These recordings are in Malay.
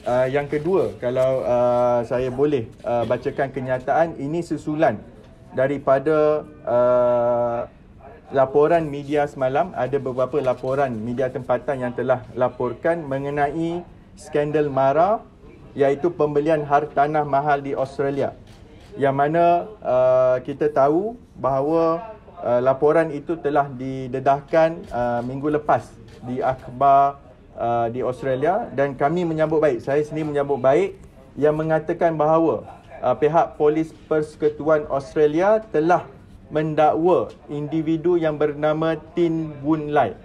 Yang kedua, kalau saya boleh bacakan kenyataan, ini susulan daripada laporan media semalam. Ada beberapa laporan media tempatan yang telah laporkan mengenai skandal MARA, iaitu pembelian hartanah mahal di Australia. Yang mana kita tahu bahawa laporan itu telah didedahkan minggu lepas di akhbar di Australia, dan kami menyambut baik, saya sendiri menyambut baik, yang mengatakan bahawa pihak Polis Persekutuan Australia telah mendakwa individu yang bernama Tin Woon Lai,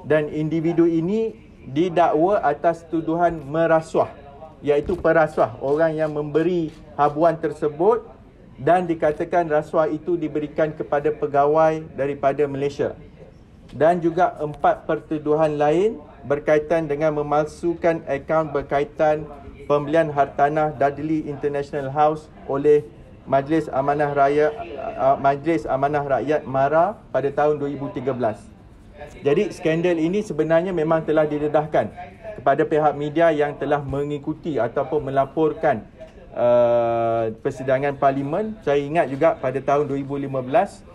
dan individu ini didakwa atas tuduhan merasuah, iaitu perasuah orang yang memberi habuan tersebut, dan dikatakan rasuah itu diberikan kepada pegawai daripada Malaysia. Dan juga 4 pertuduhan lain berkaitan dengan memalsukan akaun berkaitan pembelian hartanah Dudley International House oleh Majlis Amanah Rakyat MARA pada tahun 2013. Jadi skandal ini sebenarnya memang telah didedahkan kepada pihak media yang telah mengikuti ataupun melaporkan persidangan parlimen. Saya ingat juga pada tahun 2015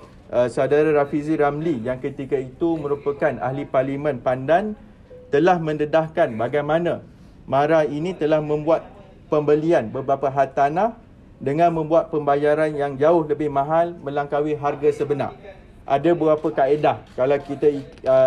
saudara Rafizi Ramli yang ketika itu merupakan ahli parlimen Pandan telah mendedahkan bagaimana MARA ini telah membuat pembelian beberapa hartanah dengan membuat pembayaran yang jauh lebih mahal melangkaui harga sebenar. Ada beberapa kaedah kalau kita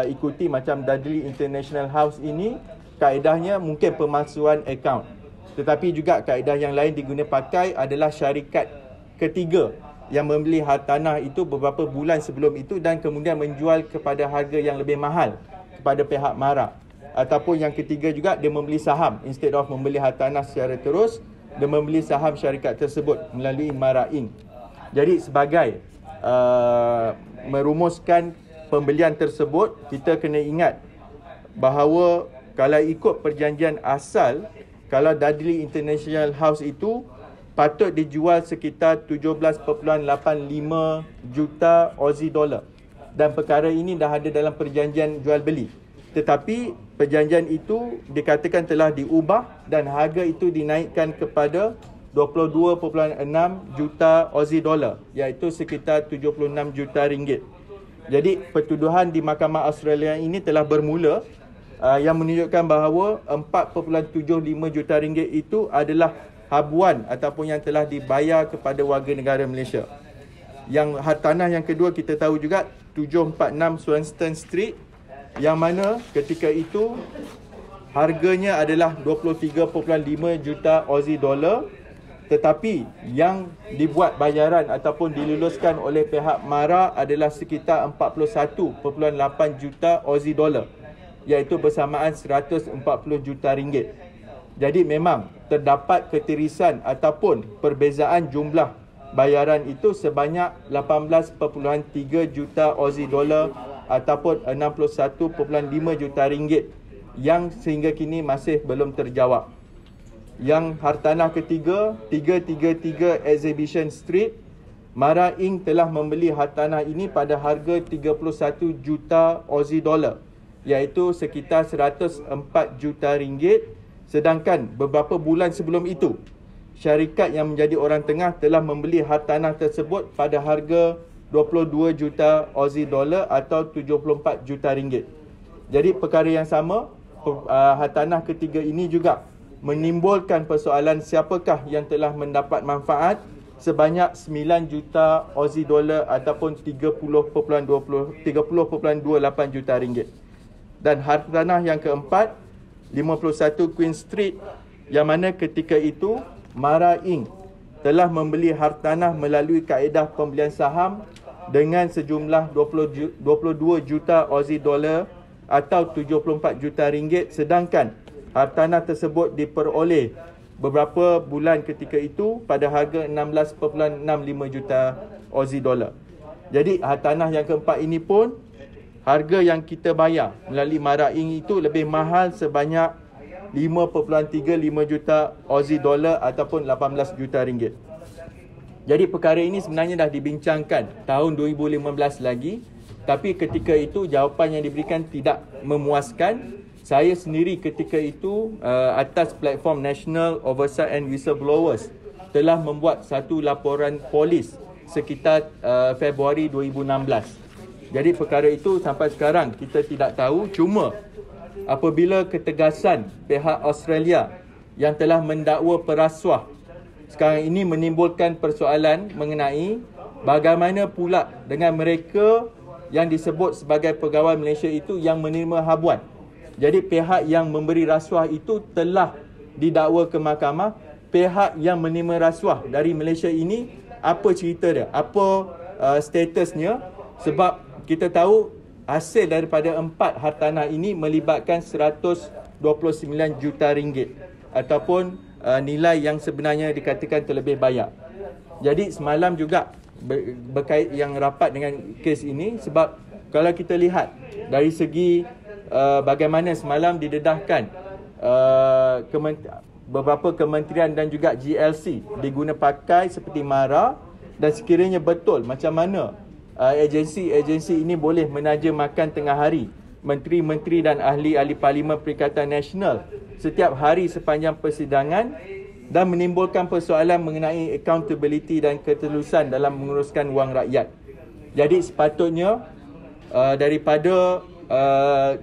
ikuti macam Dudley International House ini, kaedahnya mungkin pemalsuan akaun. Tetapi juga kaedah yang lain diguna pakai adalah syarikat ketiga yang membeli hartanah itu beberapa bulan sebelum itu dan kemudian menjual kepada harga yang lebih mahal kepada pihak MARA. Ataupun yang ketiga juga, dia membeli saham. Instead of membeli hartanah secara terus, dia membeli saham syarikat tersebut melalui MARA Inc. Jadi sebagai merumuskan pembelian tersebut, kita kena ingat bahawa kalau ikut perjanjian asal, kalau Dudley International House itu patut dijual sekitar 17.85 juta Aussie dollar. Dan perkara ini dah ada dalam perjanjian jual beli. Tetapi perjanjian itu dikatakan telah diubah dan harga itu dinaikkan kepada 22.6 juta Aussie dollar, iaitu sekitar 76 juta ringgit. Jadi pertuduhan di Mahkamah Australia ini telah bermula yang menunjukkan bahawa 4.75 juta ringgit itu adalah habuan ataupun yang telah dibayar kepada warga negara Malaysia. Yang hartanah yang kedua kita tahu juga 746 Swanston Street, yang mana ketika itu harganya adalah 23.5 juta Aussie dollar, tetapi yang dibuat bayaran ataupun diluluskan oleh pihak MARA adalah sekitar 41.8 juta Aussie dollar, iaitu bersamaan 140 juta ringgit. Jadi memang terdapat ketirisan ataupun perbezaan jumlah bayaran itu sebanyak 18.3 juta Aussie dollar ataupun 61.5 juta ringgit yang sehingga kini masih belum terjawab. Yang hartanah ketiga, 333 Exhibition Street, MARA Inc. telah membeli hartanah ini pada harga 31 juta Aussie dollar, iaitu sekitar 104 juta ringgit. Sedangkan beberapa bulan sebelum itu, syarikat yang menjadi orang tengah telah membeli hartanah tersebut pada harga 22 juta Aussie dollar atau 74 juta ringgit. Jadi perkara yang sama, hartanah ketiga ini juga menimbulkan persoalan siapakah yang telah mendapat manfaat sebanyak 9 juta Aussie dollar ataupun 30.28 juta ringgit. Dan hartanah yang keempat, 51 Queen Street, yang mana ketika itu MARA Inc. telah membeli hartanah melalui kaedah pembelian saham dengan sejumlah 22 juta Aussie dollar atau 74 juta ringgit, sedangkan hartanah tersebut diperoleh beberapa bulan ketika itu pada harga 16.65 juta Aussie dollar. Jadi hartanah yang keempat ini pun harga yang kita bayar melalui MARA Inc. itu lebih mahal sebanyak 5.35 juta Aussie dollar ataupun 18 juta ringgit. Jadi perkara ini sebenarnya dah dibincangkan tahun 2015 lagi, tapi ketika itu jawapan yang diberikan tidak memuaskan saya sendiri ketika itu atas platform National Oversight and Whistleblowers telah membuat satu laporan polis sekitar Februari 2016. Jadi perkara itu sampai sekarang kita tidak tahu, cuma apabila ketegasan pihak Australia yang telah mendakwa perasuah sekarang ini menimbulkan persoalan mengenai bagaimana pula dengan mereka yang disebut sebagai pegawai Malaysia itu yang menerima habuan. Jadi pihak yang memberi rasuah itu telah didakwa ke mahkamah. Pihak yang menerima rasuah dari Malaysia ini, apa cerita dia? Apa statusnya? Sebab kita tahu hasil daripada 4 hartanah ini melibatkan 129 juta ringgit ataupun nilai yang sebenarnya dikatakan terlebih banyak. Jadi semalam juga berkait yang rapat dengan kes ini, sebab kalau kita lihat dari segi bagaimana semalam didedahkan beberapa kementerian dan juga GLC diguna pakai seperti MARA, dan sekiranya betul macam mana agensi-agensi ini boleh menaja makan tengah hari menteri-menteri dan ahli-ahli Parlimen Perikatan Nasional setiap hari sepanjang persidangan dan menimbulkan persoalan mengenai accountability dan ketelusan dalam menguruskan wang rakyat. Jadi sepatutnya daripada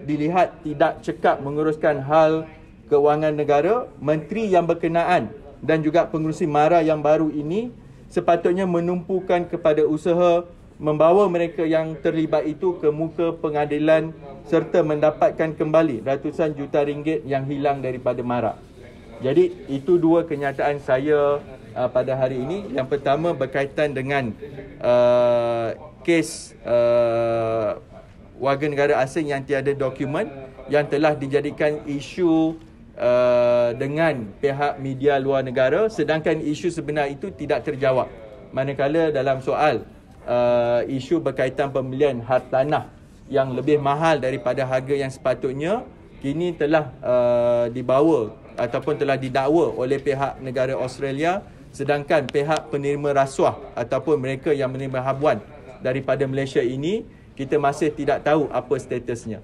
dilihat tidak cekap menguruskan hal kewangan negara, menteri yang berkenaan dan juga pengerusi MARA yang baru ini sepatutnya menumpukan kepada usaha membawa mereka yang terlibat itu ke muka pengadilan serta mendapatkan kembali ratusan juta ringgit yang hilang daripada MARA. Jadi itu dua kenyataan saya pada hari ini. Yang pertama berkaitan dengan kes warga negara asing yang tiada dokumen yang telah dijadikan isu dengan pihak media luar negara, sedangkan isu sebenar itu tidak terjawab. Manakala dalam soal isu berkaitan pembelian hartanah yang lebih mahal daripada harga yang sepatutnya, kini telah dibawa ataupun telah didakwa oleh pihak negara Australia, sedangkan pihak penerima rasuah ataupun mereka yang menerima habuan daripada Malaysia ini, kita masih tidak tahu apa statusnya.